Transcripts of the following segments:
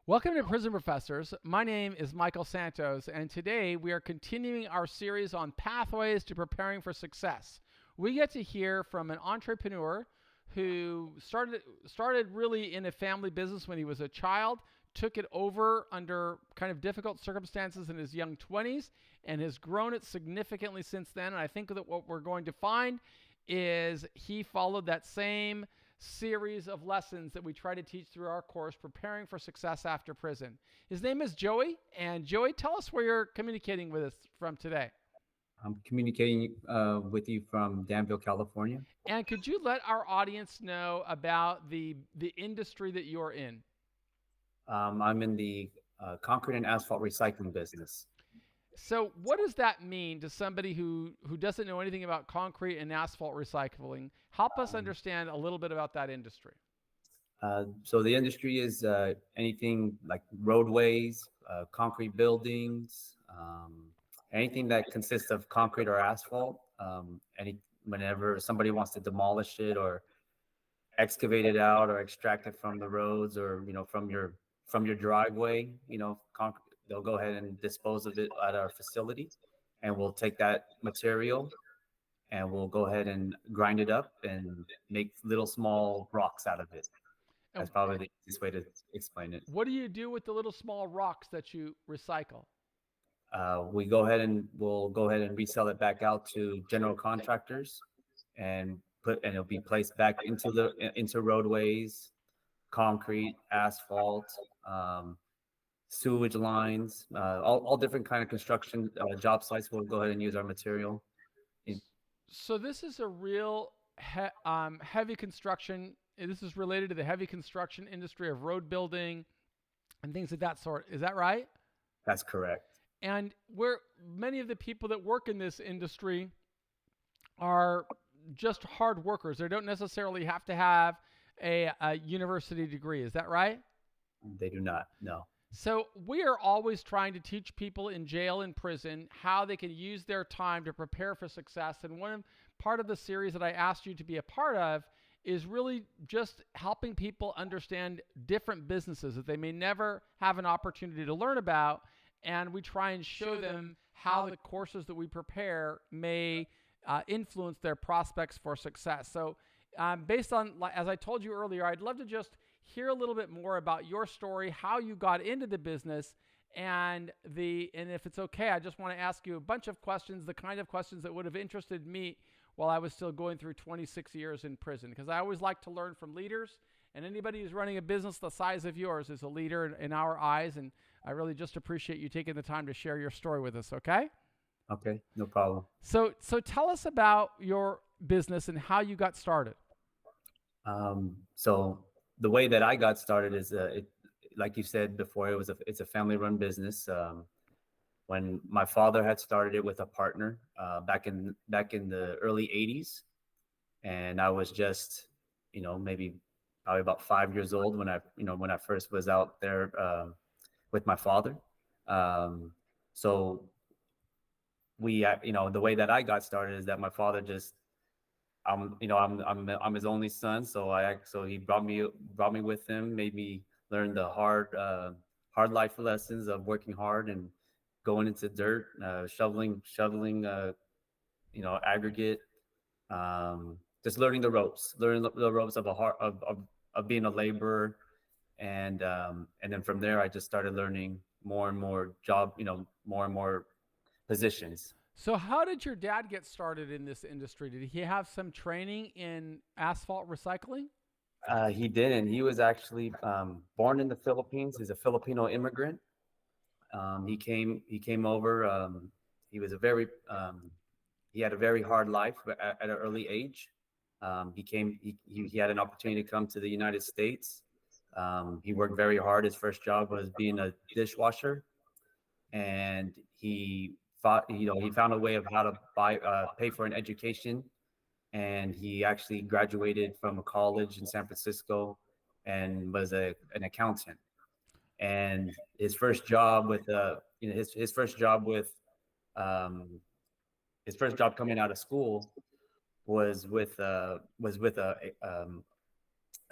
Welcome to Prison Professors. My name is Michael Santos, and today we are continuing our series on pathways to preparing for success. We get to hear from an entrepreneur who started really in a family business when he was a child, took it over under kind of difficult circumstances in his young 20s, and has grown it significantly since then. And I think that what we're going to find is he followed that same series of lessons that we try to teach through our course, Preparing for Success After Prison. His name is Joey. And Joey, tell us where you're communicating with us from today. I'm communicating with you from Danville, California. And could you let our audience know about the industry that you're in? I'm in the concrete and asphalt recycling business. So, what does that mean to somebody who doesn't know anything about concrete and asphalt recycling? Help us Um, understand a little bit about that industry. so the industry is anything like roadways, concrete buildings, anything that consists of concrete or asphalt. Whenever somebody wants to demolish it or excavate it out or extract it from the roads or from your driveway, they'll go ahead and dispose of it at our facility, and we'll take that material and we'll go ahead and grind it up and make little small rocks out of it. That's And probably the easiest way to explain it. what do you do with the little small rocks that you recycle? We'll go ahead and resell it back out to general contractors, and it'll be placed back into roadways, concrete, asphalt, sewage lines, all different kind of construction job sites. We'll go ahead and use our material. So this is a real heavy construction. This is related to the heavy construction industry of road building and things of that sort. Is that right? That's correct. And where many of the people that work in this industry are just hard workers. They don't necessarily have to have a university degree. Is that right? They do not. No. So we are always trying to teach people in jail and prison how they can use their time to prepare for success. And part of the series that I asked you to be a part of is really just helping people understand different businesses that they may never have an opportunity to learn about. And we try and show them how the courses that we prepare may influence their prospects for success. So, based on, as I told you earlier, I'd love to just hear a little bit more about your story, how you got into the business, and if it's okay, I just want to ask you a bunch of questions, the kind of questions that would have interested me while I was still going through 26 years in prison, because I always like to learn from leaders, and anybody who's running a business the size of yours is a leader in our eyes, and I really just appreciate you taking the time to share your story with us. Okay? Okay, no problem. So tell us about your business and how you got started. So the way that I got started is, like you said before, it's a family-run business. When my father had started it with a partner back in the early '80s, and I was just, maybe probably about 5 years old when I first was out there with my father. So the way that I got started is that my father just I'm his only son, so he brought me with him, made me learn the hard life lessons of working hard and going into dirt, shoveling aggregate, just learning the ropes of a hard of being a laborer, and then from there I just started learning more and more more and more positions. So how did your dad get started in this industry? Did he have some training in asphalt recycling? He didn't. He was actually born in the Philippines. He's a Filipino immigrant. He came over. He was a very he had a very hard life at an early age. He had an opportunity to come to the United States. He worked very hard. His first job was being a dishwasher, and he found a way of how to pay for an education, and he actually graduated from a college in San Francisco and was an accountant. And um, his first job coming out of school was with a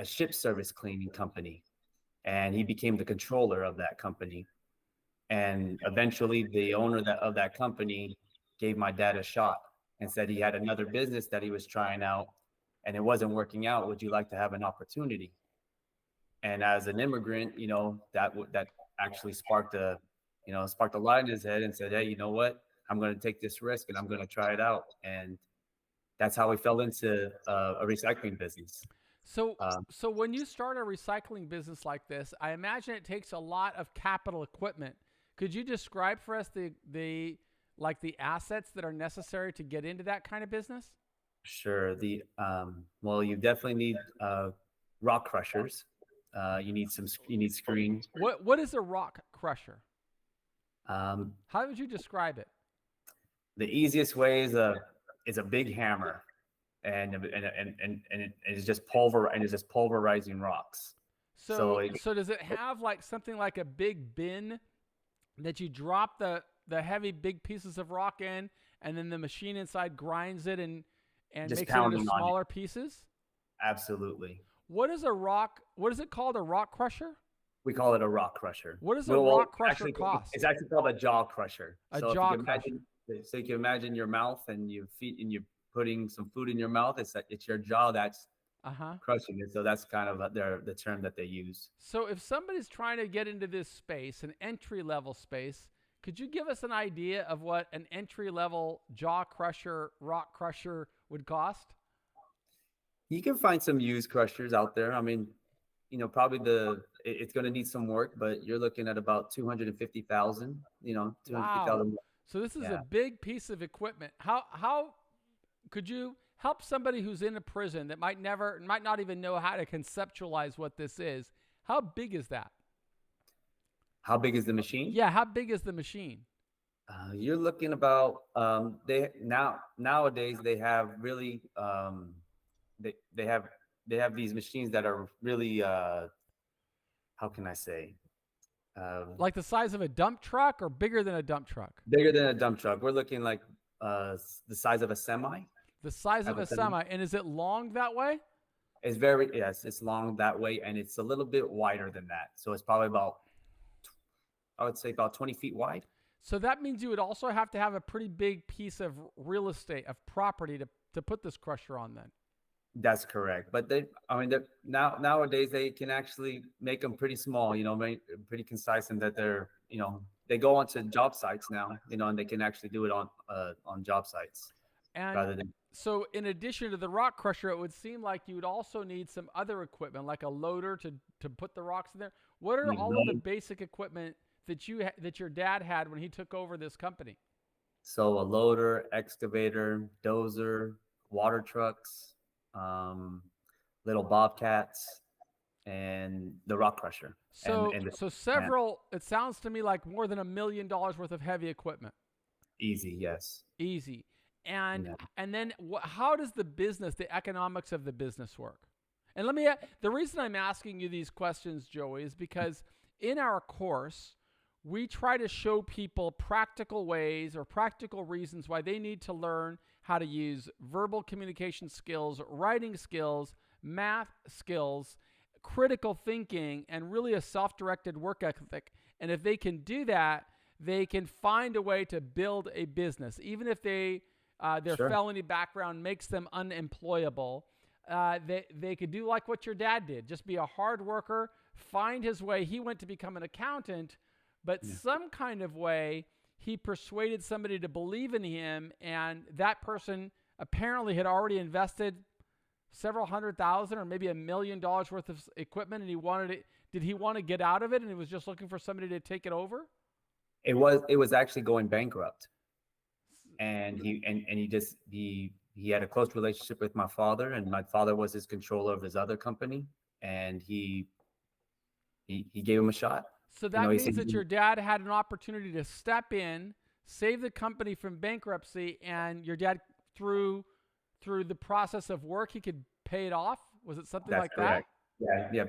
ship service cleaning company. and he became the controller of that company. And eventually, the owner of that company gave my dad a shot and said he had another business that he was trying out, and it wasn't working out. Would you like to have an opportunity? And as an immigrant, that actually sparked a light in his head and said, hey, you know what? I'm going to take this risk and I'm going to try it out. And that's how we fell into a recycling business. So, Um, so when you start a recycling business like this, I imagine it takes a lot of capital equipment. Could you describe for us the like the assets that are necessary to get into that kind of business? sure. Well, you definitely need rock crushers. You need screen. What is a rock crusher? Um, How would you describe it? the easiest way is a big hammer, and it's just pulverizing rocks. So So does it have like something like a big bin that you drop the heavy big pieces of rock in, and then the machine inside grinds it and just makes it into pounding on it. smaller pieces? Absolutely. What is a rock? What is it called? A rock crusher? We call it a rock crusher. What does a Well, rock crusher actually, it's cost? actually called a jaw crusher. A So if you jaw can crusher. imagine your mouth and you're putting some food in your mouth. It's your jaw that's Uh huh. crushing it. So that's kind of the term that they use. So if somebody's trying to get into this space, an entry level space, could you give us an idea of what an entry level jaw crusher, rock crusher would cost? You can find some used crushers out there. I mean, probably it's going to need some work, but you're looking at about 250,000. Two hundred fifty Wow. thousand. So this is a Yeah. big piece of equipment. How could you help somebody who's in a prison that might not even know how to conceptualize what this is? How big is that? How big is the machine? Yeah, how big is the machine? You're looking about nowadays they have really they they have they have these machines that are really how can I say Like the size of a dump truck or bigger than a dump truck? bigger than a dump truck. We're looking like the size of a semi. The size Of of a a semi. semi. And is it long that way? It's very yes, it's long that way, and it's a little bit wider than that. So it's probably about I would say about 20 feet wide. So that means you would also have to have a pretty big piece of real estate, of property to put this crusher on then. That's correct. But I mean, nowadays they can actually make them pretty small, pretty concise, and that they go onto job sites now, and they can actually do it on job sites And rather than so in addition to the rock crusher, it would seem like you would also need some other equipment, like a loader to put the rocks in there. What are you all of the know. basic equipment that your dad had when he took over this company? So a loader, excavator, dozer, water trucks, um, little bobcats, and the rock crusher, So and the so plant. several it sounds to me like more than $1 million worth of heavy equipment. Easy, yes. Easy. And Yeah. and then how does the economics of the business work? And the reason I'm asking you these questions, Joey, is because in our course, we try to show people practical ways or practical reasons why they need to learn how to use verbal communication skills, writing skills, math skills, critical thinking, and really a self-directed work ethic. And if they can do that, they can find a way to build a business, even if their Sure. felony background makes them unemployable. They could do like what your dad did, just be a hard worker, find his way. He went to become an accountant, but Yeah. some kind of way he persuaded somebody to believe in him, and that person apparently had already invested several hundred thousand or maybe $1 million worth of equipment, and he wanted it. Did he want to get out of it, and he was just looking for somebody to take it over? It was actually going bankrupt, and he had a close relationship with my father, and my father was his controller of his other company, and he gave him a shot. So You know, that he said, means that your dad had an opportunity to step in, save the company from bankruptcy, and your dad through the process of work he could pay it off. Was it something "That's like that? correct." Yeah, yeah.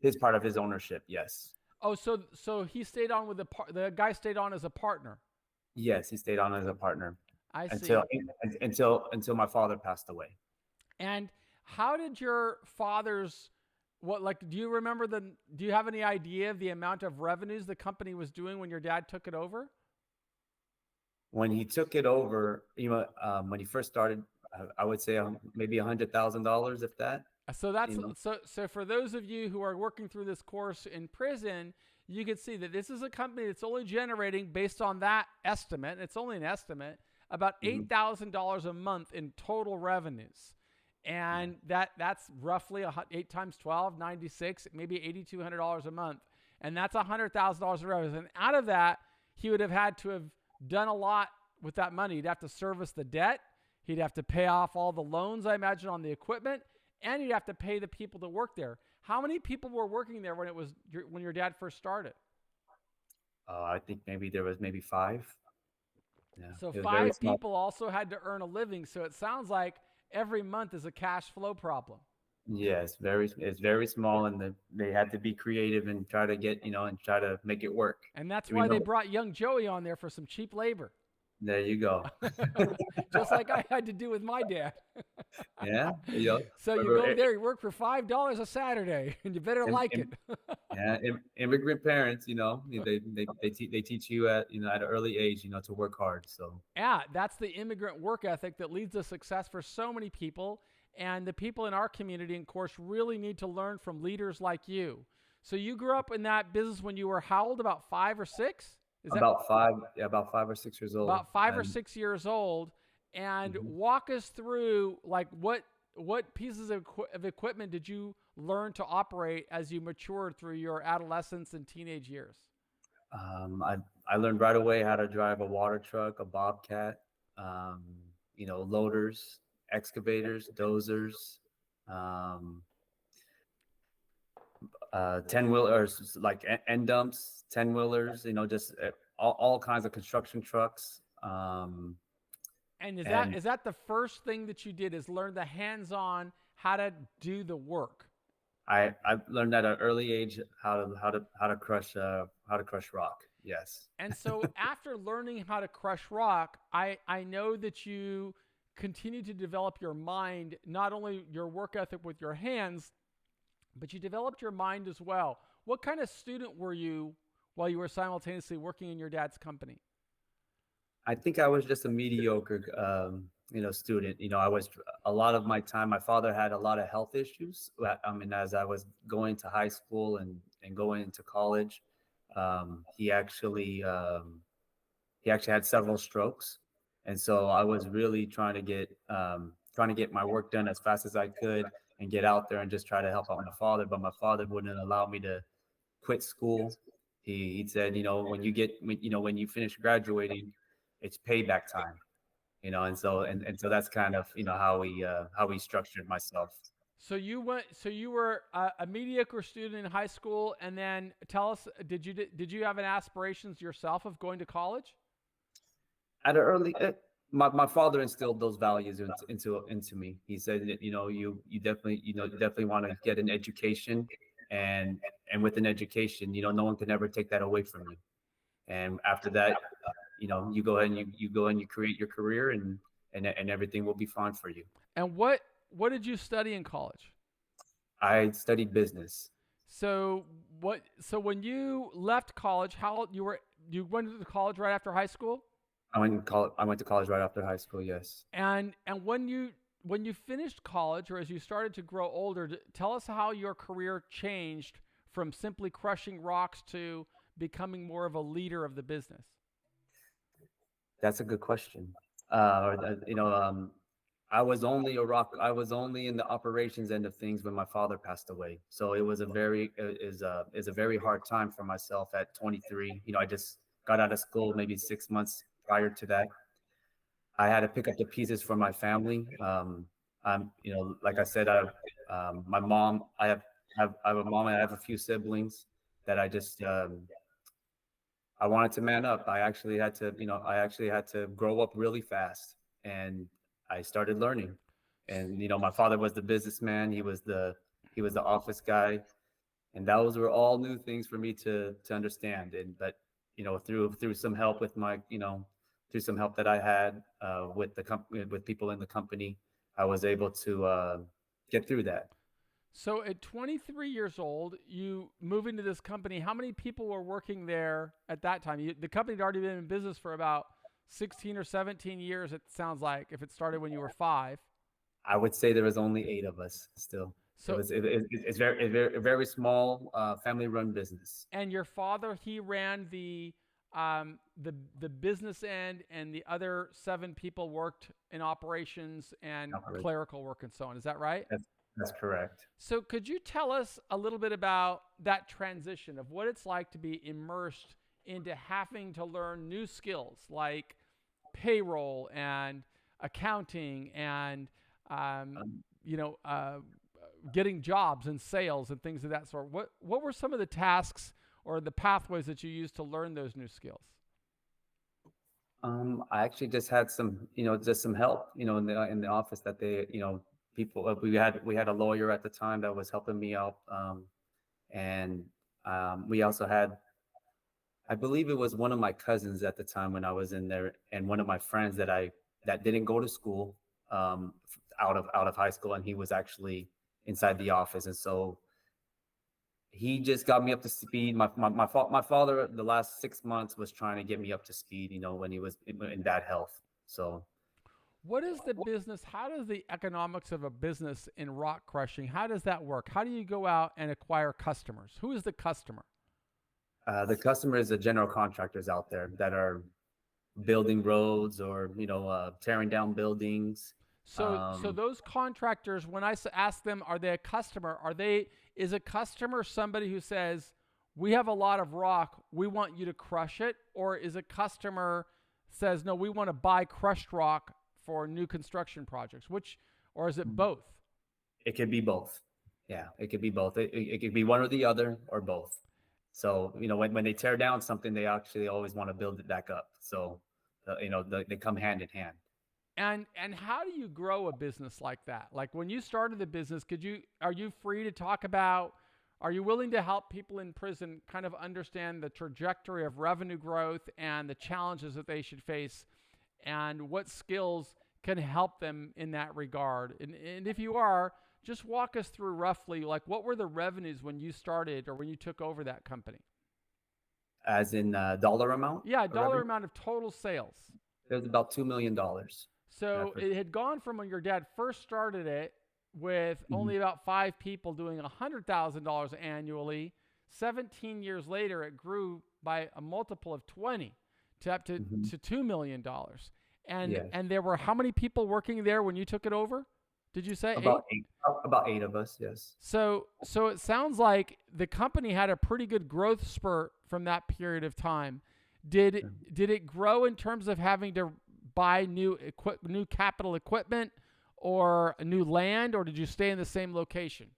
His part of his ownership. Yes, Oh, so he stayed on with the guy stayed on as a partner. yes. He stayed on as a partner I until see. until my father passed away. And how did your father's What, like, do you remember do you have any idea of the amount of revenues the company was doing when your dad took it over? When he took it over, when he first started, I would say maybe $100,000, if that. So that's You know. so for those of you who are working through this course in prison, you can see that this is a company that's only generating, based on that estimate, it's only an estimate, about Hmm. $8,000 a month in total revenues. Yeah. And that's roughly 8 times 12, 96, maybe $8,200 a month. And that's $100,000 of revenues. And out of that, he would have had to have done a lot with that money. He'd have to service the debt. He'd have to pay off all the loans, I imagine, on the equipment, and you'd have to pay the people to work there. How many people were working there when your dad first started? I think maybe there was maybe five. Yeah, So it was very five small. people also had to earn a living. So it sounds like every month is a cash flow problem. Yes, it's very small, and they had to be creative and try to get and try to make it work. And that's We why they know. brought young Joey on there for some cheap labor. There you go. Just like I had to do with my dad. Yeah, So you remember, go there, you work for $5 a Saturday, and you better im- like it. im- yeah, immigrant parents, they teach you at an early age, to work hard. So Yeah, that's the immigrant work ethic that leads to success for so many people. And the people in our community, of course, really need to learn from leaders like you. So you grew up in that business when you were how old? About 5 or 6? Is that about 5 or 6 years old, about 5 or and 6 years old? And mhm. walk us through like what pieces of equipment did you learn to operate as you matured through your adolescence and teenage years? I learned right away how to drive a water truck, a bobcat, um, loaders, excavators, dozers, um, 10-wheelers, like end dumps, 10-wheelers, just all kinds of construction trucks. And is that And is that the first thing that you did, is learn the hands-on how to do the work? I learned at an early age how to crush rock. Yes. And so after learning how to crush rock, I know that you continue to develop your mind, not only your work ethic with your hands, but you developed your mind as well. What kind of student were you while you were simultaneously working in your dad's company? I think I was just a mediocre, student. I was a lot of my time. My father had a lot of health issues. I mean, as I was going to high school and going into college, um, he actually um, he actually had several strokes, and so I was really trying to get my work done as fast as I could and get out there and just try to help out my father. But my father wouldn't allow me to quit school. He said, when you finish graduating, it's payback time. And so that's kind of how we structured myself. So you were a mediocre student in high school, and then tell us, did you have an aspirations yourself of going to college? At an early My father instilled those values into me. He said that you definitely want to get an education, and with an education, no one can ever take that away from you. And after that, you go ahead and you go and you create your career, and everything will be fine for you. And what did you study in college? I studied business. So so when you left college, you went to college right after high school? I went to college right after high school. Yes. And when you finished college, or as you started to grow older, tell us how your career changed from simply crushing rocks to becoming more of a leader of the business. That's a good question. I was only I was only in the operations end of things when my father passed away. So it was a very is a very hard time for myself at 23. I just got out of school maybe 6 months prior to that. I had to pick up the pieces for my family. Like I said, my mom. I have a mom, and I have a few siblings that I wanted to man up. I actually had to grow up really fast, and I started learning. And my father was the businessman. He was the office guy, and those were all new things for me to understand. And but through some help with through some help that I had with the company, with people in the company, I was able to get through that. So at 23 years old, you move into this company. How many people were working there at that time? The company had already been in business for about 16 or 17 years, it sounds like, if it started when you were five. I would say there was only 8 of us still. So, It's very small family run business. and your father, he ran the business end, and the other seven people worked in operations and Operate. clerical work and so on. Is that right? That's correct. So, could you tell us a little bit about that transition of what it's like to be immersed into having to learn new skills like payroll and accounting and, um, Um, you know, getting jobs and sales and things of that sort? What were some of the tasks or the pathways that you used to learn those new skills? I actually just had some, just some help, in the office that they, people. We had a lawyer at the time that was helping me out, and we also had, I believe it was one of my cousins at the time when I was in there, and one of my friends that didn't go to school, out of high school, and he was actually inside the office, and so he just got me up to speed. My father, the last 6 months, was trying to get me up to speed. When he was in bad health. So What is the business? How does the economics of a business in rock crushing? How does that work? How do you go out and acquire customers? Who is the customer? the customers, the general contractors out there that are building roads or tearing down buildings. So those contractors, when I ask them, are they a customer? Is a customer somebody who says, we have a lot of rock, we want you to crush it? Or is a customer says, no, we want to buy crushed rock for new construction projects? Or is it both? It could be both. Yeah, it could be both. It could be one or the other or both. So when they tear down something, they actually always want to build it back up. So they come hand in hand. And how do you grow a business like that? Like when you started the business, are you free to talk about, are you willing to help people in prison kind of understand the trajectory of revenue growth and the challenges that they should face and what skills can help them in that regard? And if you are, just walk us through roughly like what were the revenues when you started or when you took over that company? As in dollar amount Yeah, of dollar revenue, amount of total sales. it was about $2 million. So it had gone from when your dad first started it with Mhm. only about five people doing $100,000 annually. 17 years later, it grew by a multiple of 20 to up Mhm. to $2 million. And Yeah, and there were how many people working there when you took it over? Did you say about eight? eight, about 8 of us. Yes. So it sounds like the company had a pretty good growth spurt from that period of time. Did Yeah. did it grow in terms of having to buy new capital equipment or new land, or did you stay in the same location?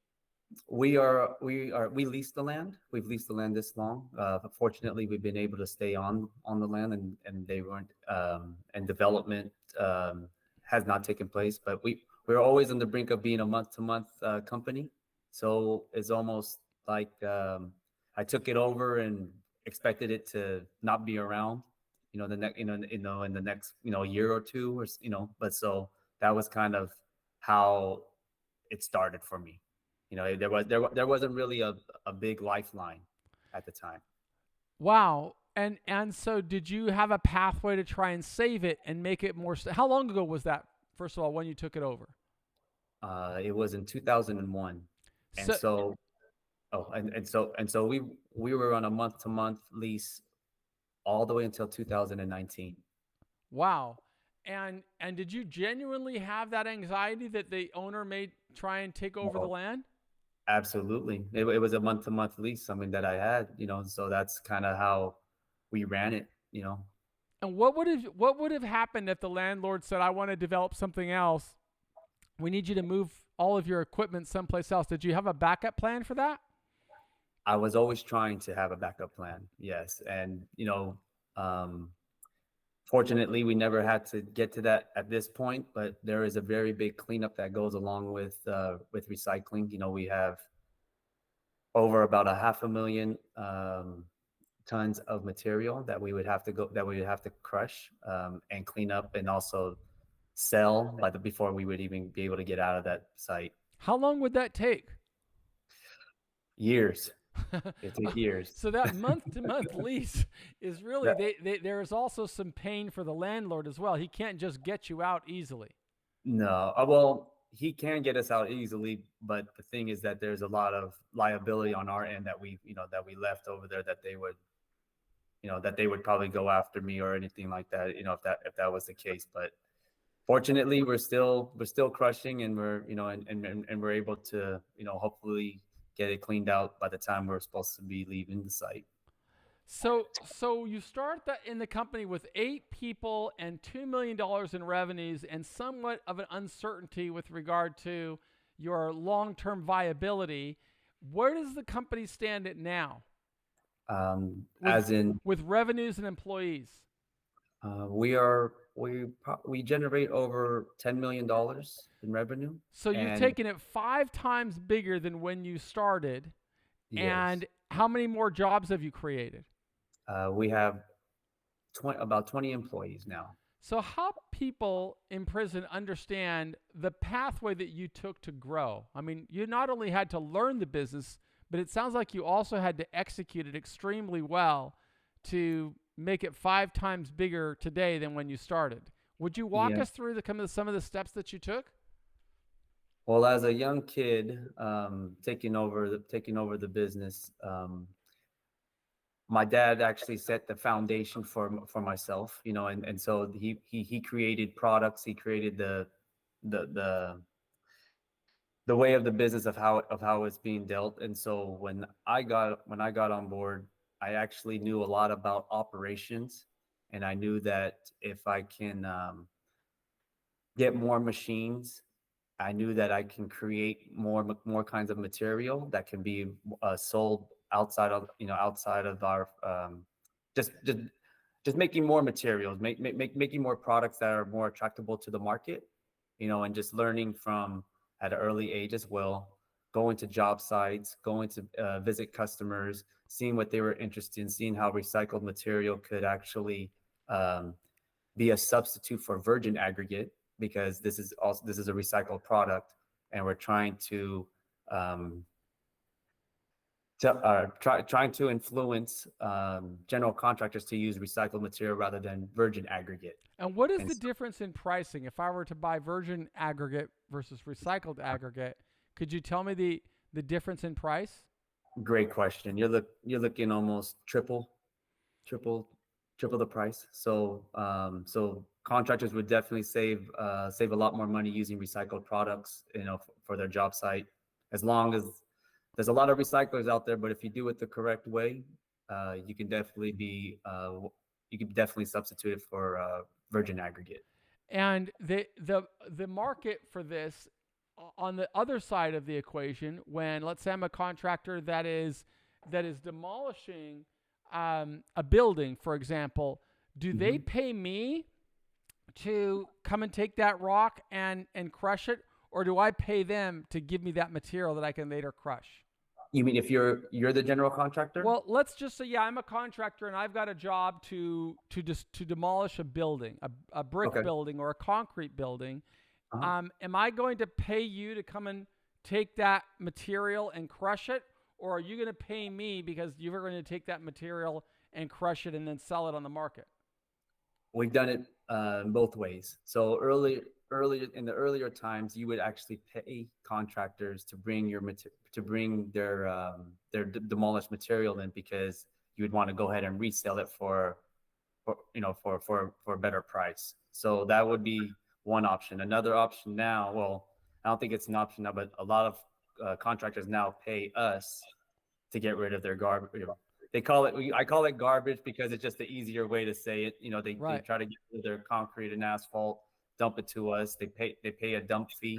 We lease the land. We've leased the land this long. Fortunately, we've been able to stay on the land, and they weren't and development has not taken place. But we're always on the brink of being a month to month company. So it's almost like I took it over and expected it to not be around. The next in the next year or two, or but so that was kind of how it started for me. There wasn't really a big lifeline at the time. Wow. And so did you have a pathway to try and save it and make it more how long ago was that, first of all, when you took it over? It was in 2001, and So so and so we were on a month to month lease all the way until 2019. wow. And did you genuinely have that anxiety that the owner may try and take over the Well, land? absolutely, it was a month to month lease, something that I had, so that's kind of how we ran it. And what would have happened if the landlord said, "I want to develop something else. We need you to move all of your equipment someplace else." Did you have a backup plan for that? I was always trying to have a backup plan, yes, and um, fortunately, we never had to get to that at this point, but there is a very big cleanup that goes along with recycling. We have over about a 500,000 tons of material that we would have to crush and clean up and also sell before we would even be able to get out of that site. How long would that take? Years. It took Well, years. so that month to month lease is really That, there is also some pain for the landlord as well. He can't just get you out easily. no, well, he can get us out easily, but the thing is that there's a lot of liability on our end that that we left over there that they would, that they would probably go after me or anything like that, if that was the case. But fortunately, we're still crushing, and and we're able to, hopefully get it cleaned out by the time we're supposed to be leaving the site. So you start in the company with 8 people and $2 million in revenues and somewhat of an uncertainty with regard to your long-term viability. Where does the company stand at now with As in, with revenues and employees? we generate over $10 million in revenue, So you've and taken it 5 times bigger than when you started. yes, And how many more jobs have you created? we have about 20 employees now. So help people in prison understand the pathway that you took to grow. I mean, you not only had to learn the business, but it sounds like you also had to execute it extremely well to make it 5 times bigger today than when you started. Would you walk Yeah. us through some of the steps that you took? Well, as a young kid, taking over the business, my dad actually set the foundation for myself, and so he created products. He created the the the way of the business of how it's being dealt. And so when I got on board, I actually knew a lot about operations, and I knew that if I can get more machines, I knew that I can create more kinds of material that can be sold outside of our just making more materials, making more products that are more attractable to the market, and just learning from at an early age as well, going to job sites, going to visit customers, seeing what they were interested in, seeing how recycled material could actually um, be a substitute for virgin aggregate, because this is a recycled product, and we're um, trying to influence general contractors to use recycled material rather than virgin aggregate. And what is And the so, difference in pricing if I were to buy virgin aggregate versus recycled aggregate? Could you tell me the difference in price? great question. You're looking almost triple triple the price. So contractors would definitely save a lot more money using recycled products, for their job site, as long as there's a lot of recyclers out there. But if you do it the correct way, you can definitely substitute it for virgin aggregate. And the market for this on the other side of the equation, when let's say I'm a contractor that is demolishing a building, for example, do they Hmm. pay me to come and take that rock and crush it, or do I pay them to give me that material that I can later crush? You mean if you're the general contractor? Well, let's just say, yeah, I'm a contractor and I've got a job to demolish a building, a brick Okay. building or a concrete building. Uh-huh. Am I going to pay you to come and take that material and crush it, or are you going to pay me because you're going to take that material and crush it and then sell it on the market? We've done it both ways. So earlier in the earlier times, you would actually pay contractors to bring demolished material in, because you would want to go ahead and resell it for a better price. So that would be one option. Another option now, well, I don't think it's an option now, but a lot of contractors now pay us to get rid of their garbage. I call it garbage because it's just the easier way to say it. They Right. try to get rid of their concrete and asphalt, dump it to us. They pay a dump fee,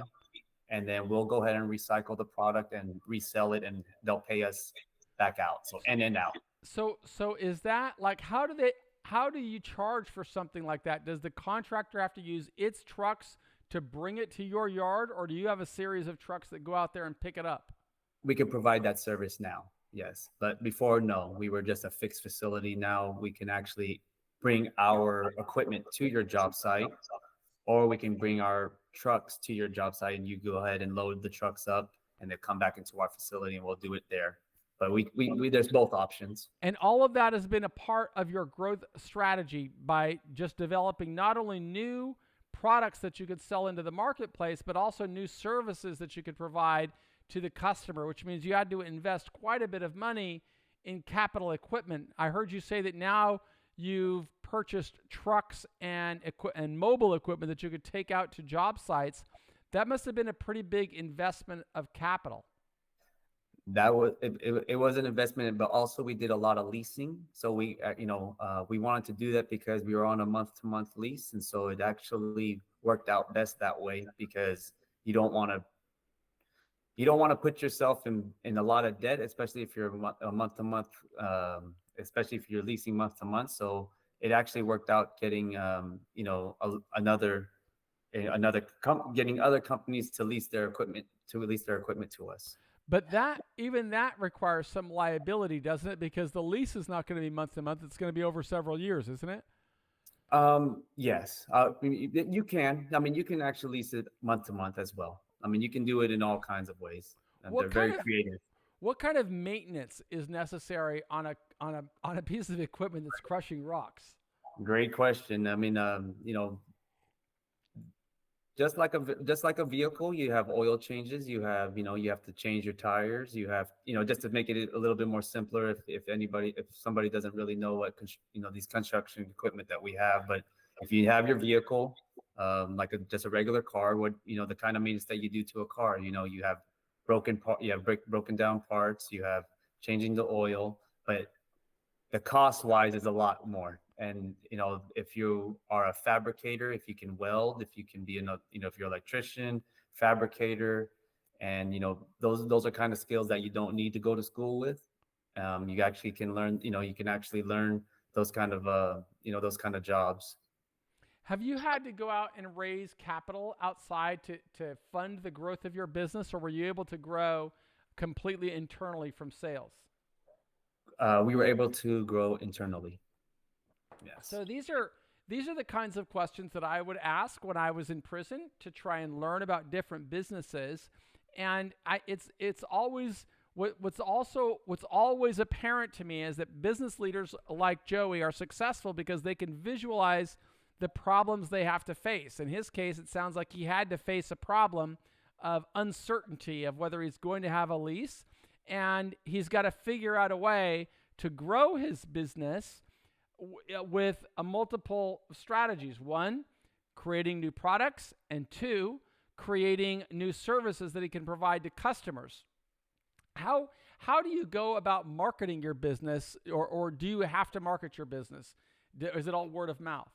and then we'll go ahead and recycle the product and resell it, and they'll pay us back out. So in and out. So is that like how do you charge for something like that? Does the contractor have to use its trucks to bring it to your yard, or do you have a series of trucks that go out there and pick it up? We can provide that service now, yes, but before, no, we were just a fixed facility. Now we can actually bring our equipment to your job site, or we can bring our trucks to your job site, and you go ahead and load the trucks up, and they come back into our facility, and we'll do it there. But we there's both options. And all of that has been a part of your growth strategy by just developing not only new products that you could sell into the marketplace, but also new services that you could provide to the customer, which means you had to invest quite a bit of money in capital equipment. I heard you say that now you've purchased trucks and mobile equipment that you could take out to job sites. That must have been a pretty big investment of capital. That was it was an investment, but also we did a lot of leasing. So we wanted to do that because we were on a month to month lease, and so it actually worked out best that way because you don't want to you don't want to put yourself in a lot of debt, especially if you're a month to month, especially if you're leasing month to month. So it actually worked out getting getting other companies to lease their equipment to us. But that even that requires some liability, doesn't it? Because the lease is not going to be month to month; it's going to be over several years, isn't it? Yes, you can. I mean, you can actually lease it month to month as well. I mean, you can do it in all kinds of ways, and they're What very kind of creative. what kind of maintenance is necessary on a piece of equipment that's crushing rocks? Great question. I mean, just like a vehicle, you have oil changes. You have to change your tires. You have, just to make it a little bit more simpler. If somebody doesn't really know these construction equipment that we have, but if you have your vehicle, like just a regular car, the kind of maintenance that you do to a car, you have broken down parts, you have changing the oil, but the cost wise is a lot more. And if you are a fabricator, if you can weld, if you can be if you're an electrician, fabricator, and those are kind of skills that you don't need to go to school with. You actually can learn, you can actually learn those kind of jobs. Have you had to go out and raise capital outside to fund the growth of your business, or were you able to grow completely internally from sales? We were able to grow internally. Yes. So these are the kinds of questions that I would ask when I was in prison to try and learn about different businesses. And it's always what's always apparent to me is that business leaders like Joey are successful because they can visualize the problems they have to face. In his case, it sounds like he had to face a problem of uncertainty of whether he's going to have a lease, and he's got to figure out a way to grow his business with a multiple strategies. One, creating new products, and two, creating new services that he can provide to customers. How do you go about marketing your business, or do you have to market your business? Is it all word of mouth?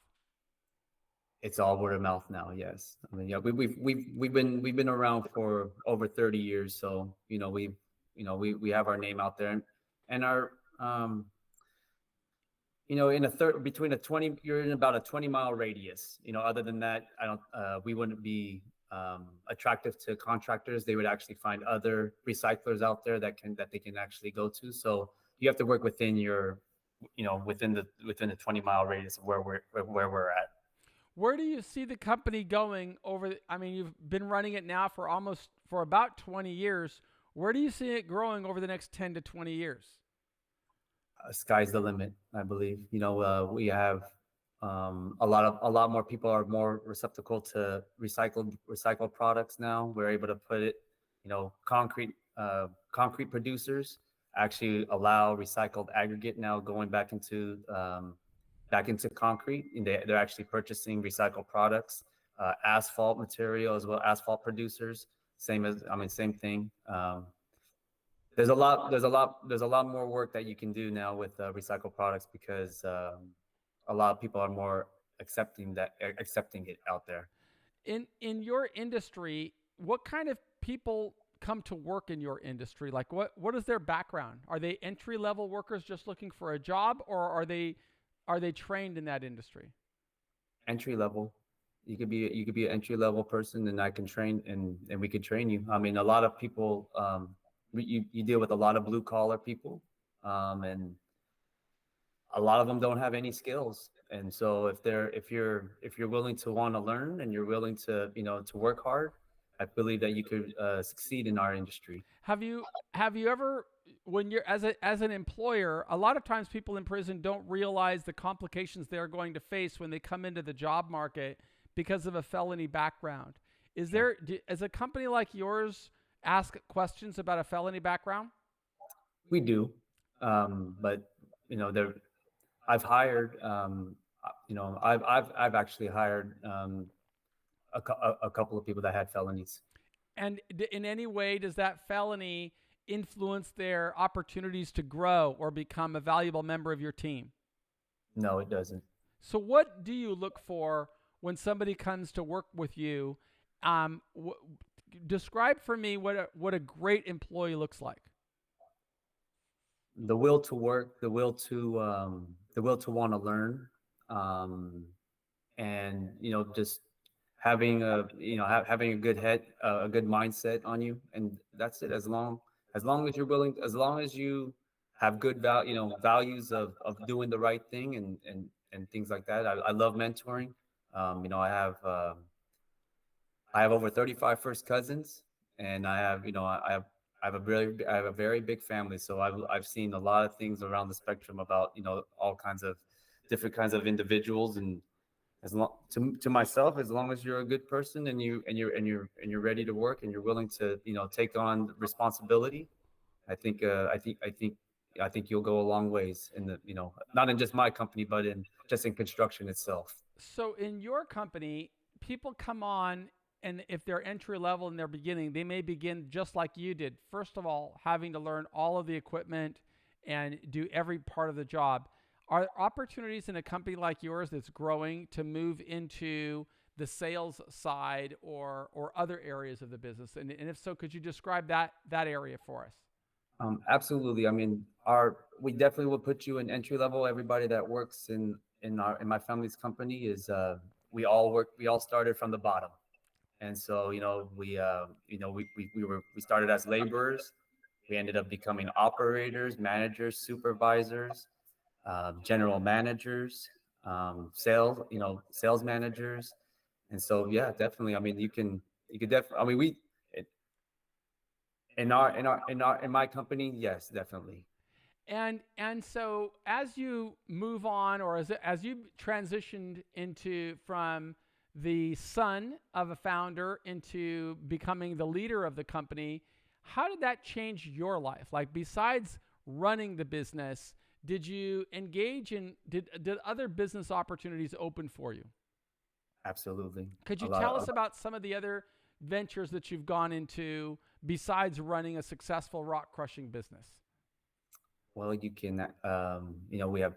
It's all word of mouth now. Yes, I mean, yeah, we've been around for over 30 years, so we have our name out there, and our in a third between a 20 you're in about a 20-mile radius. Other than that, I don't we wouldn't be attractive to contractors. They would actually find other recyclers out there that they can actually go to. So you have to work within your within the 20-mile radius of where we're at. Where do you see the company going I mean, you've been running it now for about 20 years. Where do you see it growing over the next 10 to 20 years? Sky's the limit, I believe. We have a lot more people are more receptacle to recycled products now. We're able to put it, concrete producers actually allow recycled aggregate now going back into concrete, and they're actually purchasing recycled products, asphalt material as well, asphalt producers. Same thing. There's a lot more work that you can do now with recycled products because a lot of people are more accepting it out there. In your industry, what kind of people come to work in your industry? Like what is their background? Are they entry level workers just looking for a job, or are they trained in that industry? Entry level. You could be an entry level person, and I can train and we could train you. I mean, a lot of people, you deal with a lot of blue collar people, and a lot of them don't have any skills. And so if you're willing to want to learn, and you're willing to to work hard, I believe that you could succeed in our industry. Have you ever when you're as an employer, a lot of times people in prison don't realize the complications they're going to face when they come into the job market because of a felony background. Is Sure. there, as a company like yours, ask questions about a felony background? We do, but there I've hired, I've actually hired a couple of people that had felonies. And in any way, does that felony influence their opportunities to grow or become a valuable member of your team? No, it doesn't. So, what do you look for when somebody comes to work with you? Um, wh- Describe for me what a great employee looks like. The will to work, the will to want to learn, um, and just having having a good head, a good mindset on you, and that's it. As long as you're willing, as long as you have good values of doing the right thing, and things like that. I love mentoring. I have over 35 first cousins, and I have a very big family. So I've seen a lot of things around the spectrum about all kinds of different kinds of individuals. And as long to myself, as long as you're a good person, and you're ready to work, and you're willing to take on responsibility, I think you'll go a long ways in the not in just my company, but in just in construction itself. So, in your company, people come on, and if they're entry level in their beginning, they may begin just like you did. First of all, having to learn all of the equipment and do every part of the job. Are there opportunities in a company like yours that's growing to move into the sales side or other areas of the business? And if so, could you describe that area for us? Absolutely. I mean, our we definitely will put you in entry level. Everybody that works in my family's company is we all started from the bottom. And so we started as laborers. We ended up becoming operators, managers, supervisors, general managers, sales managers. And so yeah, definitely. I mean, you could definitely. I mean, we in my company, yes, definitely. And so as you move on, or as you transitioned into from the son of a founder into becoming the leader of the company, how did that change your life? Like, besides running the business, did you engage in, did other business opportunities open for you? Absolutely. Could A you lot tell of us about some of the other ventures that you've gone into besides running a successful rock crushing business? well, you can we have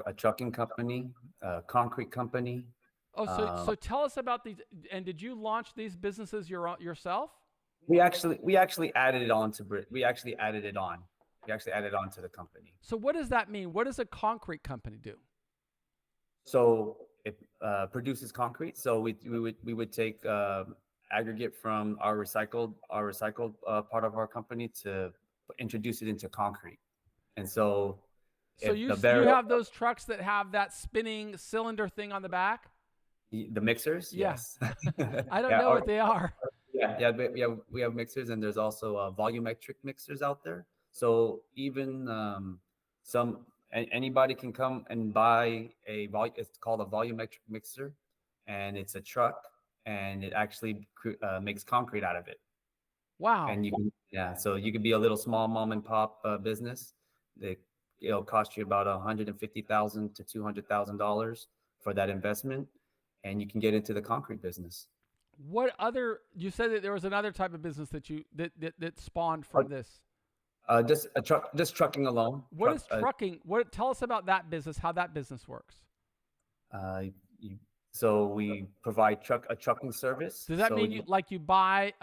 a trucking company, a concrete company. Oh, so Um, so tell us about these. And did you launch these businesses yourself? we actually added it on to Brit. We actually added it on. We actually added on to the company. So what does that mean? What does a concrete company do? So it produces concrete. So we would take aggregate from our recycled part of our company to introduce it into concrete. And so So if you the you very have those trucks that have that spinning cylinder thing on the back? the mixers, Yeah. yes. I don't Yeah, know what they are. we have mixers, and there's also volumetric mixers out there. So even anybody can come and buy it's called a volumetric mixer, and it's a truck, and it actually makes concrete out of it. Wow. And so you could be a little small mom and pop business. That It'll cost you about 150,000 to $200,000 for that investment, and you can get into the concrete business. What other, you said that there was another type of business that spawned Uh, from this. just trucking alone. What is trucking? What Tell us about that business, how that business works. Uh, you, so we provide trucking service. Does that So mean you buy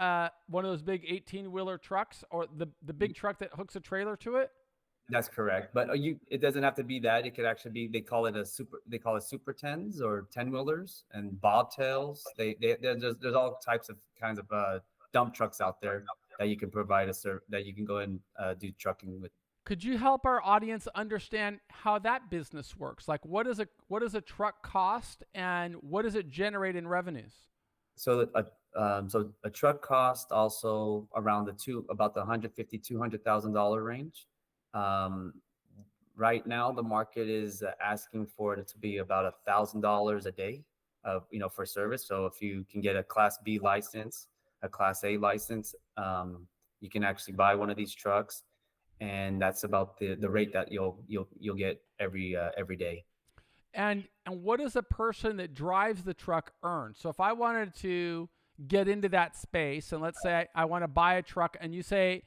one of those big 18-wheeler trucks, or the big truck that hooks a trailer to it? that's correct. But it doesn't have to be that. It could actually be, they call it super tens or 10 wheelers and bobtails. There's all types of kinds of dump trucks out there that you can that you can go and do trucking with. Could you help our audience understand how that business works? Like, what does a truck cost, and what does it generate in revenues? So a truck cost also around about the 150 $200,000 range. Um, right now, the market is asking for it to be about $1,000 a day of for service. So if you can get a Class B license, a Class A license, you can actually buy one of these trucks, and that's about the rate that you'll get every day. And what does a person that drives the truck earn? So if I wanted to get into that space, and let's say I want to buy a truck, and you say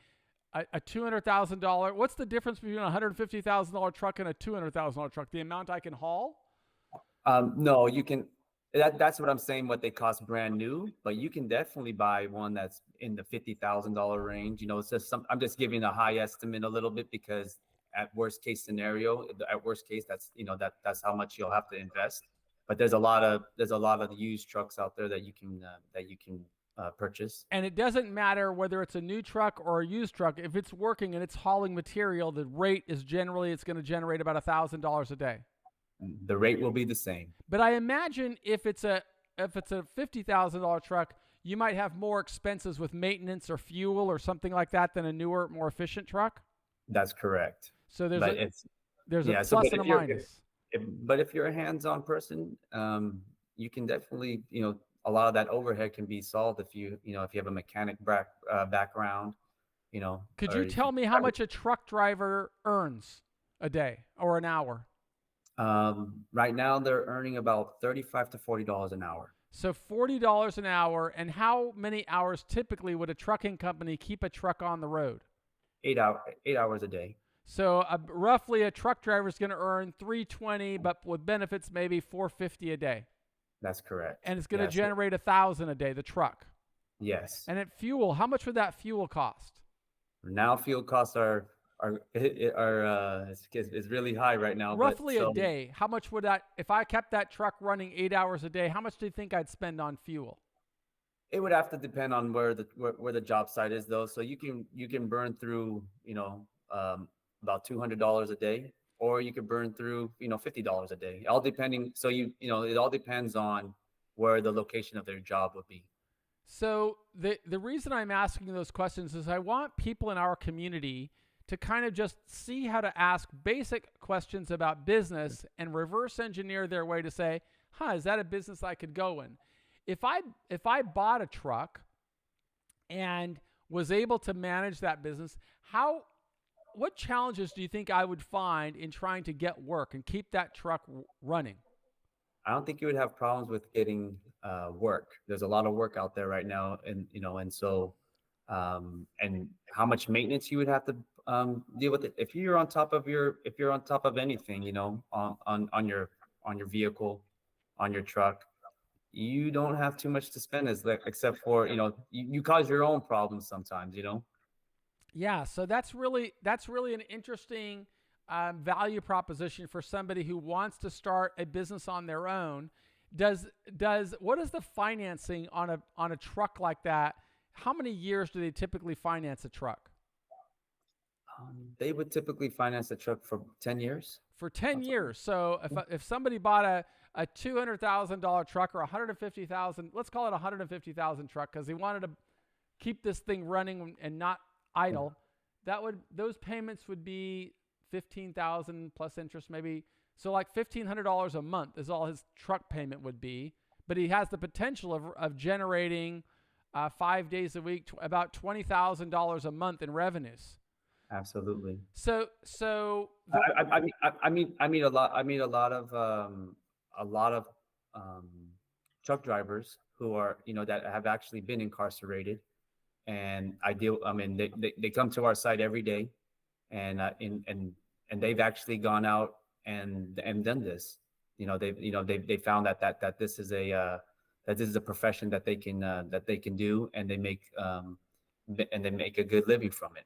a $200,000, what's the difference between a $150,000 truck and a $200,000 truck? The amount I can haul? No, you can. That's what I'm saying. What they cost brand new, but you can definitely buy one that's in the $50,000 range. It's just some. I'm just giving a high estimate a little bit because at worst case scenario, at worst case, that's how much you'll have to invest. But there's a lot of used trucks out there that you can purchase. And it doesn't matter whether it's a new truck or a used truck. If it's working and it's hauling material, the rate is generally it's going to generate about $1,000 a day. The rate will be the same. But I imagine if it's a $50,000 truck, you might have more expenses with maintenance or fuel or something like that than a newer, more efficient truck. That's correct. So there's But a it's there's a yeah. So, plus but and a if you're if, minus. if but if you're a hands-on person, you can definitely a lot of that overhead can be solved if you have a mechanic background, Could or you if you tell me how much a truck driver earns a day or an hour? right now they're earning about $35 to $40 an hour. So $40 an hour, and how many hours typically would a trucking company keep a truck on the road? 8 hours a day. So roughly a truck driver is going to earn 320, but with benefits maybe 450 a day, That's correct. and it's going to Yes. generate 1,000 a day. The truck. Yes. And at fuel, how much would that fuel cost? Now fuel costs are is really high right now, but Roughly a so day. How much would that, if I kept that truck running 8 hours a day, how much do you think I'd spend on fuel? it would have to depend on where the job site is, though. So you can burn through about $200 a day, or you could burn through $50 a day, all depending. So it all depends on where the location of their job would be. So the reason I'm asking those questions is I want people in our community to kind of just see how to ask basic questions about business and reverse engineer their way to say, "Huh, is that a business I could go in?" If I bought a truck and was able to manage that business, what challenges do you think I would find in trying to get work and keep that truck running? I don't think you would have problems with getting work. There's a lot of work out there right now, and so and how much maintenance you would have to deal with it if you're on top of anything, on your vehicle, on your truck, you don't have too much to spend except for you cause your own problems sometimes. Yeah, so that's really an interesting value proposition for somebody who wants to start a business on their own. Does what is the financing on a truck like that? How many years do they typically finance a truck? They would typically finance a truck for 10 years. For 10 Something like years. So that. if somebody bought a $200,000 truck or 150,000, let's call it a 150,000 truck because they wanted to keep this thing running and not Yeah. idle, those payments would be 15,000 plus interest maybe. So like $1,500 a month is all his truck payment would be, but he has the potential of generating 5 days a week about $20,000 a month in revenues. Absolutely. So I mean a lot of um, truck drivers who are that have actually been incarcerated, and I mean they come to our site every day, and they've actually gone out and done this. They found that this is a profession that they can do, and they make a good living from it.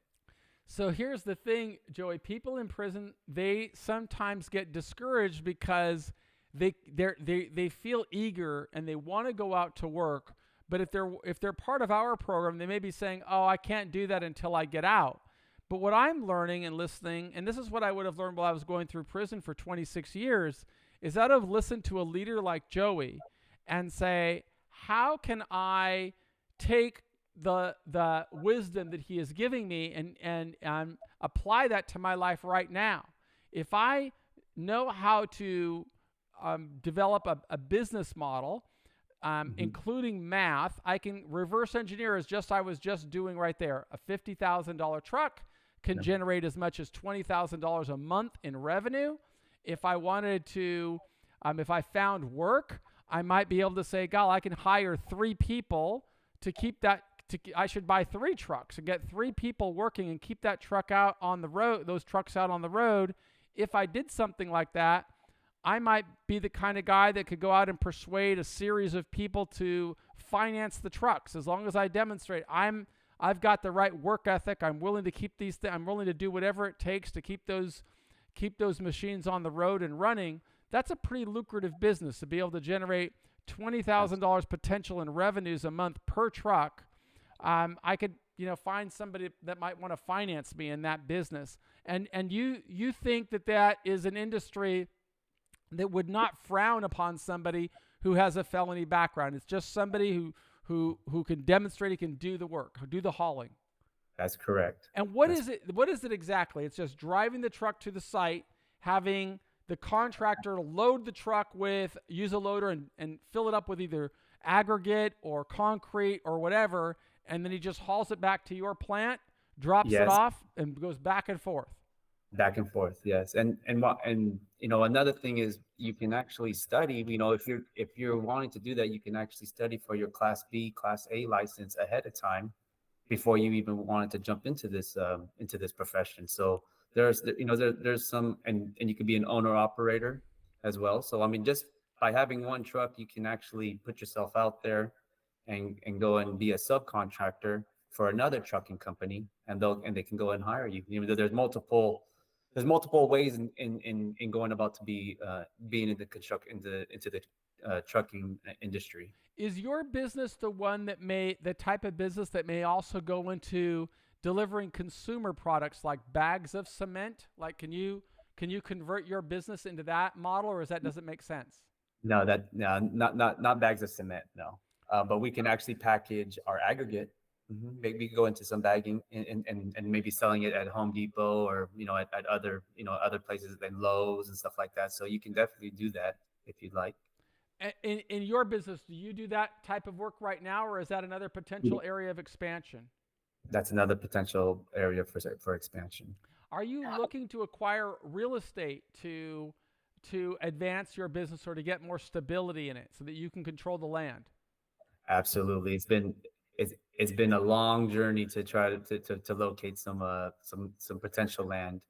So here's the thing, Joey. People in prison, they sometimes get discouraged because they feel eager and they want to go out to work. But if they're part of our program, they may be saying, "Oh, I can't do that until I get out." But what I'm learning and listening, and this is what I would have learned while I was going through prison for 26 years, is that I've listened to a leader like Joey and say, "How can I take the wisdom that he is giving me and apply that to my life right now. If I know how to develop a business model, Hmm. including math, I can reverse engineer as just I was just doing right there. A $50,000 truck can Yeah. generate as much as $20,000 a month in revenue. If I wanted to, if I found work, I might be able to say, "God, I can hire 3 people to keep that." I should buy 3 trucks and get 3 people working and keep that truck out on the road. Those trucks out on the road. If I did something like that, I might be the kind of guy that could go out and persuade a series of people to finance the trucks as long as I demonstrate I've got the right work ethic. I'm willing to keep I'm willing to do whatever it takes to keep those machines on the road and running. That's a pretty lucrative business to be able to generate Abs- $20,000 potential in revenues a month per truck. I could find somebody that might want to finance me in that business. And you think that that is an industry that would not frown upon somebody who has a felony background. It's just somebody who can demonstrate he can do the work, do the hauling. That's correct. And what That's is it? What is it exactly? It's just driving the truck to the site, having the contractor load the truck with, use a loader and fill it up with either aggregate or concrete or whatever, and then he just hauls it back to your plant, drops it yes. off, and goes back and forth. Back and forth, yes. And another thing is you can actually study, if you're wanting to do that, you can actually study for your class B, class A license ahead of time before you even wanted to jump into this profession. So there's some, and you could be an owner operator as well. So I mean, just by having one truck, you can actually put yourself out there and go and be a subcontractor for another trucking company, and they can go and hire you. There's multiple ways in going about to be being in the construct into the trucking industry. Is your business the type of business that may also go into delivering consumer products like bags of cement? Like, can you convert your business into that model, or is that doesn't make sense? No, no, not bags of cement. No, but we can actually package our aggregate. Maybe we could go into some bagging and maybe selling it at Home Depot or at other places than Lowe's and stuff like that. So you can definitely do that if you'd like. In your business, do you do that type of work right now, or is that another potential area of expansion? That's another potential area for expansion. Are you looking to acquire real estate to advance your business or to get more stability in it so that you can control the land? Absolutely, it's been a long journey to try to locate some potential land.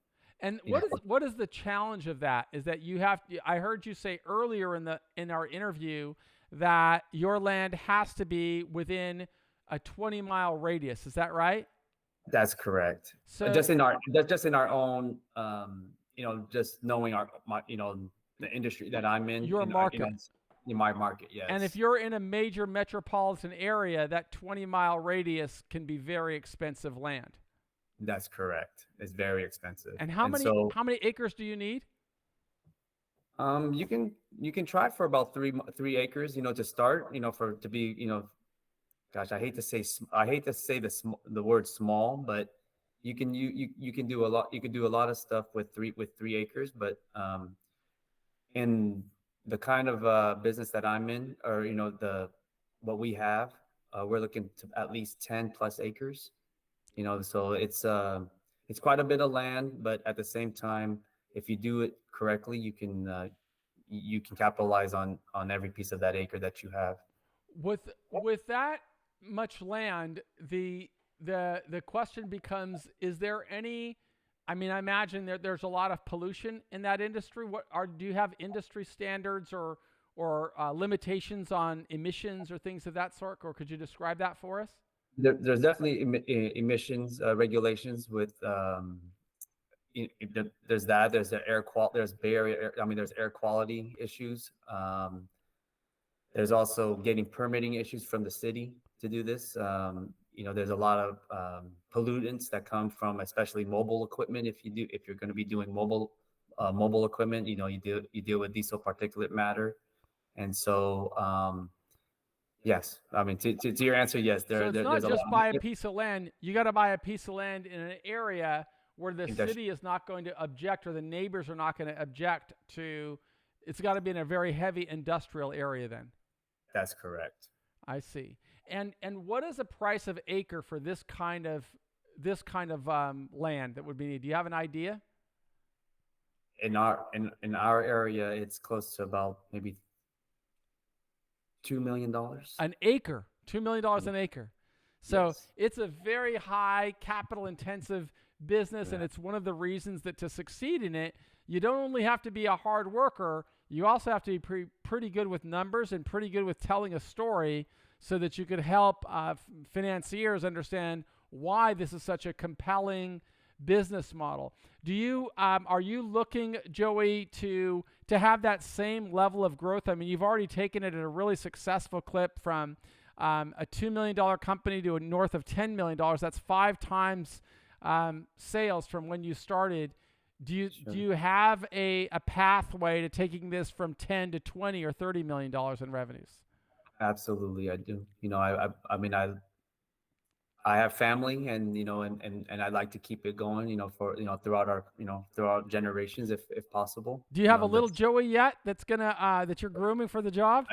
And You know, what is the challenge of that? Is that you have I heard you say earlier in our interview that your land has to be within a 20-mile radius. Is that right? that's correct. So Just in our own, just knowing the industry that I'm in, your market. in my market. And if Yes, you're in a major metropolitan area, that 20-mile radius can be very expensive land. that's correct. It's very expensive, And and so how many acres do you need? you can try for about 3 acres, to start, for to be, gosh, I hate to say the word small, but you can do a lot. You can do a lot of stuff with 3 acres, but in the kind of business that I'm in, or the what we have, we're looking to at least 10 plus acres. So it's quite a bit of land, but at the same time, if you do it correctly, you can capitalize on every piece of that acre that you have. With that much land, the question becomes: is there any? I mean, I imagine there's a lot of pollution in that industry. Do you have industry standards or limitations on emissions or things of that sort? Or could you describe that for us? There's definitely emissions regulations with there's that, there's the air quality, there's Bay Area I mean, there's air quality issues. There's also getting permitting issues from the city to do this. There's a lot of pollutants that come from, especially mobile equipment. If you're going to be doing mobile equipment, you deal with diesel particulate matter. And so Yes, I mean to your answer, yes. So it's not There's a lot just buy a piece of land. You got to buy a piece of land in an area where the of city is not going to object or the neighbors are not going to object to. It's got to be in a very heavy industrial area then. That's correct. I see. And what is the price of acre for this kind of land that would be needed? Do you have an idea? In our area, it's close to about maybe $2 million. An acre, $2 million an acre. So Yes. it's a very high capital intensive business, and Yeah. it's one of the reasons that to succeed in it, you don't only have to be a hard worker, you also have to be pretty good with numbers and pretty good with telling a story so that you could help financiers understand why this is such a compelling business model. Do you are you looking, Joey, to have that same level of growth? I mean, you've already taken it at a really successful clip from a $2 million company to a north of $10 million. That's 5 times sales from when you started. Do Sure. you have a pathway to taking this from 10 to 20 or $30 million in revenues? Absolutely, I do. I mean, I have family, and and I'd like to keep it going. For throughout our throughout generations, if possible. Do you have a little Joey yet that's gonna that you're grooming for the job?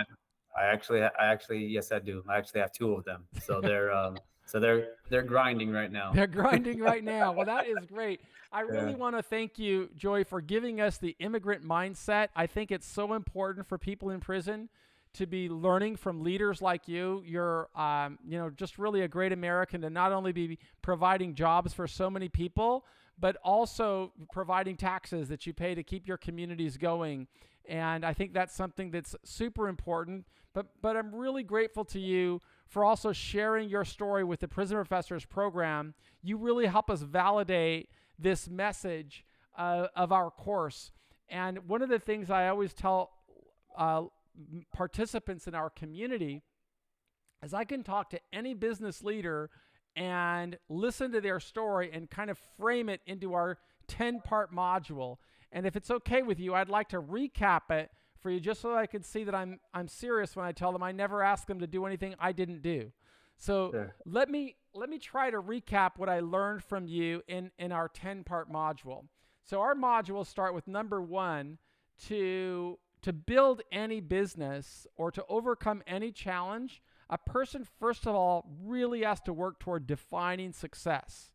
I, I actually, yes, I do. I actually have two of them, so they're grinding right now. They're grinding right now. Well, that is great. I Yeah. really want to thank you, Joy, for giving us the immigrant mindset. I think it's so important for people in prison to be learning from leaders like you. You're, just really a great American to not only be providing jobs for so many people, but also providing taxes that you pay to keep your communities going. And I think that's something that's super important. But I'm really grateful to you for also sharing your story with the Prison Professors program. You really help us validate this message of our course. And one of the things I always tell uh, participants in our community is I can talk to any business leader and listen to their story and kind of frame it into our 10-part module. And if it's okay with you, I'd like to recap it for you just so I can see that I'm serious when I tell them I never asked them to do anything I didn't do. So Sure. let me try to recap what I learned from you in our 10-part module. So our modules start with number 1, to build any business or to overcome any challenge, a person first of all really has to work toward defining success.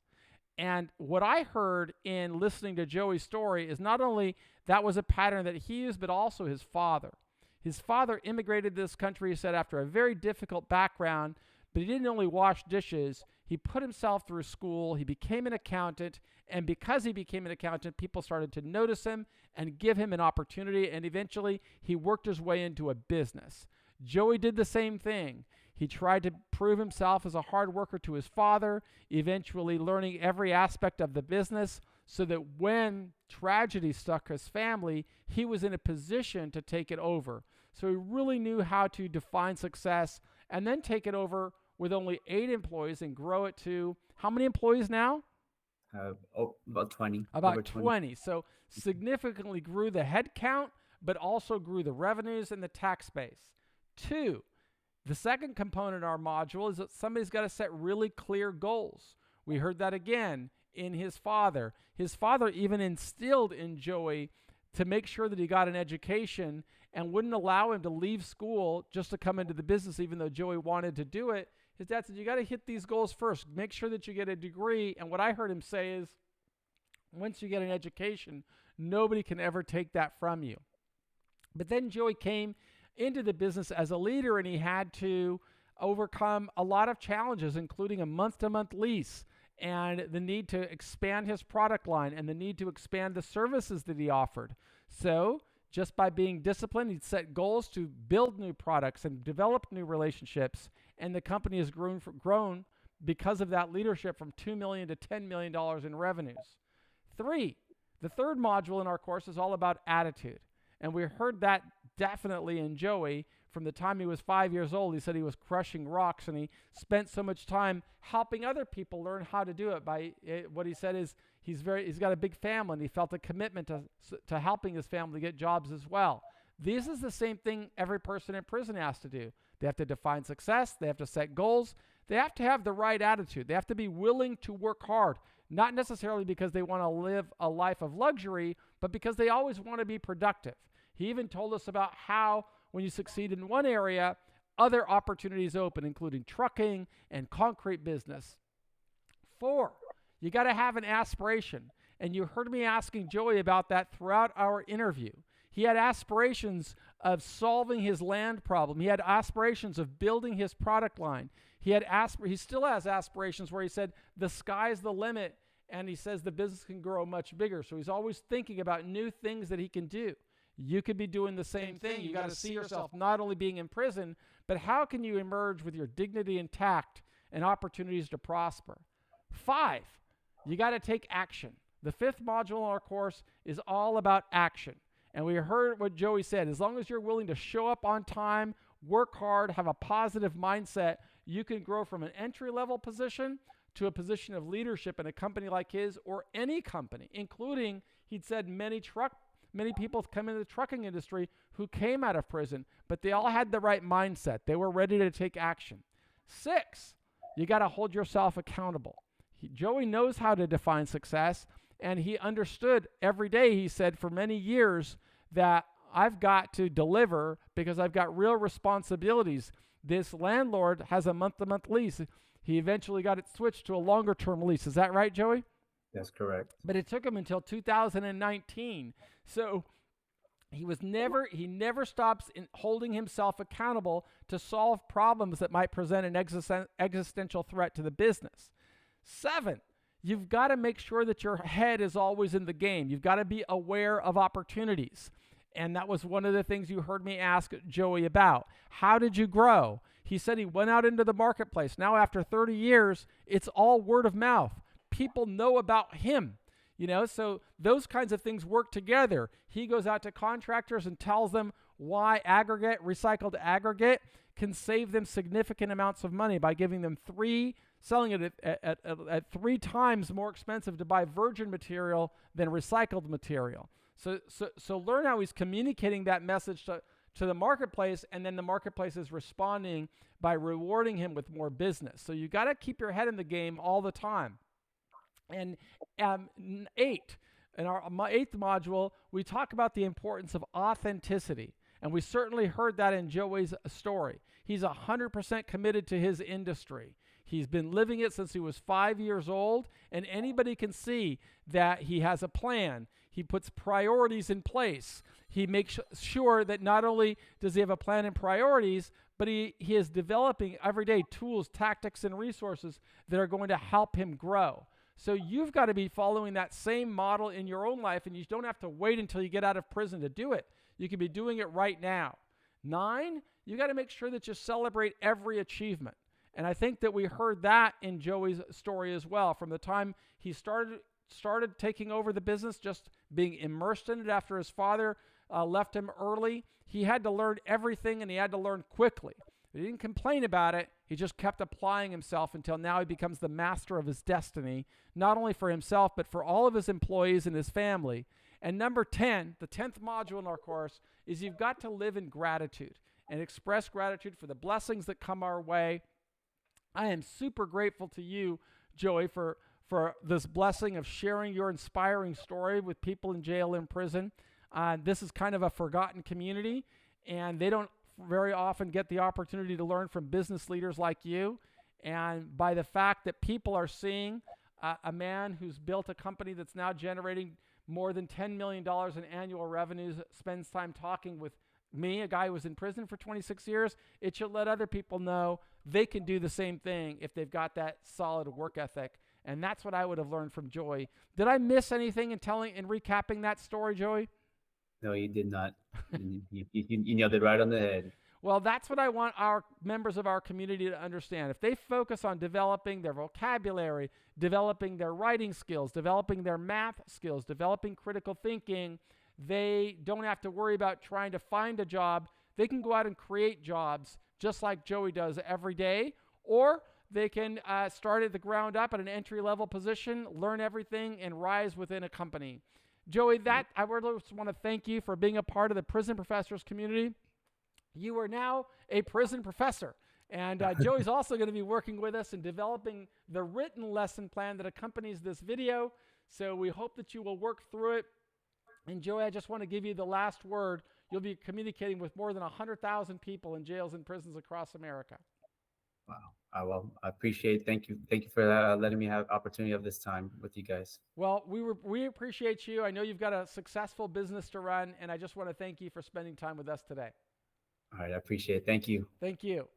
And what I heard in listening to Joey's story is not only that was a pattern that he used, but also his father. His father immigrated to this country, he said, after a very difficult background, but he didn't only wash dishes. He put himself through school. He became an accountant. And because he became an accountant, people started to notice him and give him an opportunity. And eventually, he worked his way into a business. Joey did the same thing. He tried to prove himself as a hard worker to his father, eventually learning every aspect of the business so that when tragedy struck his family, he was in a position to take it over. So he really knew how to define success and then take it over with only 8 employees and grow it to how many employees now? About 20. Over About 20. 20. So significantly grew the head count, but also grew the revenues and the tax base. 2, the second component of our module is that somebody's got to set really clear goals. We heard that again in his father. His father even instilled in Joey to make sure that he got an education and wouldn't allow him to leave school just to come into the business, even though Joey wanted to do it. His dad said, you got to hit these goals first. Make sure that you get a degree. And what I heard him say is, once you get an education, nobody can ever take that from you. But then Joey came into the business as a leader, and he had to overcome a lot of challenges, including a month-to-month lease and the need to expand his product line and the need to expand the services that he offered. So just by being disciplined, he'd set goals to build new products and develop new relationships, and the company has grown because of that leadership from $2 million to $10 million in revenues. 3, the third module in our course is all about attitude. And we heard that definitely in Joey from the time he was 5 years old. He said he was crushing rocks, and he spent so much time helping other people learn how to do it. What he said is he's got a big family, and he felt a commitment to helping his family get jobs as well. This is the same thing every person in prison has to do. They have to define success. They have to set goals. They have to have the right attitude. They have to be willing to work hard, not necessarily because they want to live a life of luxury, but because they always want to be productive. He even told us about how when you succeed in one area, other opportunities open, including trucking and concrete business. 4, you got to have an aspiration. And you heard me asking Joey about that throughout our interview. He had aspirations of solving his land problem. He had aspirations of building his product line. He still has aspirations where he said the sky's the limit, and he says the business can grow much bigger. So he's always thinking about new things that he can do. You could be doing the same thing. You got to see yourself not only being in prison, but how can you emerge with your dignity intact and opportunities to prosper? 5, you got to take action. The 5th module in our course is all about action. And we heard what Joey said. As long as you're willing to show up on time, work hard, have a positive mindset, you can grow from an entry-level position to a position of leadership in a company like his or any company, including, he'd said, many people come into the trucking industry who came out of prison, but they all had the right mindset. They were ready to take action. 6, you got to hold yourself accountable. Joey knows how to define success, and he understood every day, he said, for many years that I've got to deliver because I've got real responsibilities. This landlord has a month-to-month lease. He eventually got it switched to a longer-term lease. Is that right, Joey? That's correct. But it took him until 2019. So he never stops in holding himself accountable to solve problems that might present an existential threat to the business. 7, you've got to make sure that your head is always in the game. You've got to be aware of opportunities. And that was one of the things you heard me ask Joey about. How did you grow? He said he went out into the marketplace. Now, after 30 years, it's all word of mouth. People know about him, so those kinds of things work together. He goes out to contractors and tells them why recycled aggregate can save them significant amounts of money by giving them selling it at 3 times more expensive to buy virgin material than recycled material. So learn how he's communicating that message to the marketplace, and then the marketplace is responding by rewarding him with more business. So you got to keep your head in the game all the time. And 8, in our 8th module, we talk about the importance of authenticity. And we certainly heard that in Joey's story. He's 100% committed to his industry. He's been living it since he was 5 years old, and anybody can see that he has a plan. He puts priorities in place. He makes sure that not only does he have a plan and priorities, but he is developing every day tools, tactics, and resources that are going to help him grow. So you've got to be following that same model in your own life, and you don't have to wait until you get out of prison to do it. You can be doing it right now. 9, you got to make sure that you celebrate every achievement. And I think that we heard that in Joey's story as well. From the time he started taking over the business, just being immersed in it after his father left him early, he had to learn everything, and he had to learn quickly. He didn't complain about it. He just kept applying himself until now he becomes the master of his destiny, not only for himself, but for all of his employees and his family. And number 10, the 10th module in our course, is you've got to live in gratitude and express gratitude for the blessings that come our way. I am super grateful to you, Joey, for this blessing of sharing your inspiring story with people in jail and prison. This is kind of a forgotten community, and they don't very often get the opportunity to learn from business leaders like you. And by the fact that people are seeing a man who's built a company that's now generating more than $10 million in annual revenues, spends time talking with me, a guy who was in prison for 26 years, it should let other people know they can do the same thing if they've got that solid work ethic. And that's what I would have learned from Joey. Did I miss anything in telling and recapping that story, Joey? No, you did not. You nailed it right on the head. Well, that's what I want our members of our community to understand. If they focus on developing their vocabulary, developing their writing skills, developing their math skills, developing critical thinking, they don't have to worry about trying to find a job. They can go out and create jobs just like Joey does every day, or they can start at the ground up at an entry-level position, learn everything, and rise within a company. Joey, that I really just want to thank you for being a part of the prison professors community. You are now a prison professor. And Joey's also going to be working with us in developing the written lesson plan that accompanies this video. So we hope that you will work through it. And Joey, I just want to give you the last word. You'll be communicating with more than 100,000 people in jails and prisons across America. Wow. Well, I appreciate. Thank you. Thank you for letting me have opportunity of this time with you guys. Well, we appreciate you. I know you've got a successful business to run, and I just want to thank you for spending time with us today. All right. I appreciate it. Thank you. Thank you.